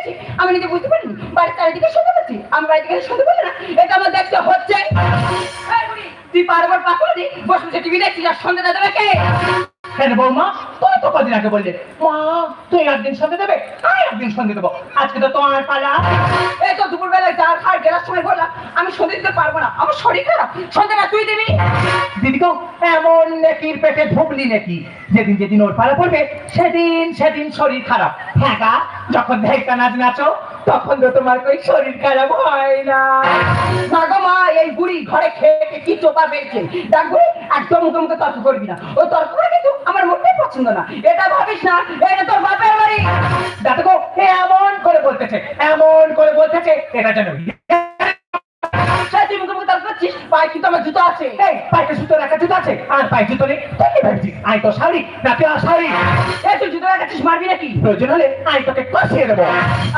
দেখছি আমি নিজে বুঝতে পারিনি বাড়ির চারিদিকে শুনতে পাচ্ছি আমি বাড়িতে গেলে শুনতে পারি না এটা আমার দেখতে হচ্ছে এই বুড়ি, তুই বারবার পাকুড়ি দি বসে বসে টিভি দেখছিস আর সন্ধ্যে না দেবে কে? কেন বৌমা তুমি তো কদিন আগে বললে মা তুই একদিন সন্ধে দেবে আমি একদিন সন্ধে দেবো আজকে তো তোমার পালা। এই তো দুপুরবেলায় চা খাই গেলার সময় বললাম আমি সন্ধে দিতে পারবো না আমার শরীর খারাপ সন্ধ্যাটা তুই দিবি। দিদি গো এমন নেকির পেটে ঢুকলি নাকি যেদিন যেদিন ওর পালা পড়বে সেদিন সেদিন শরীর খারাপ। হ্যাঁ গা যখন ঢেকা নাচ নাচো তখন তো তোমার কই শরীর খারাপ হয় না। না গো মা এই বুড়ি ঘরে খেয়ে খেয়ে কি চোপা বেরিয়েছে ডাকবো একদম মুখে মুখে তর্ক করবি না ও তর্ক করে কিন্তু আমার মোটেই পছন্দ না এটা ভাবিস না এটা তোর বাপের বাড়ি। দেখো গো এমন করে বলতেছে এটা জানো তুই মুখে মুখে তর্ক করছিস পায়ে কিন্তু আমার জুতো আছে। এই পাইতে সুতো রাখা জুতো আছে আর পায়ে জুতো নেই তুই কি ভাবছিস আই তো শাড়ি না তুই শাড়ি এই তুই জুতো রাখাচ্ছিস মারবি নাকি? প্রয়োজন হলে আই তোকে কষিয়ে দেবো।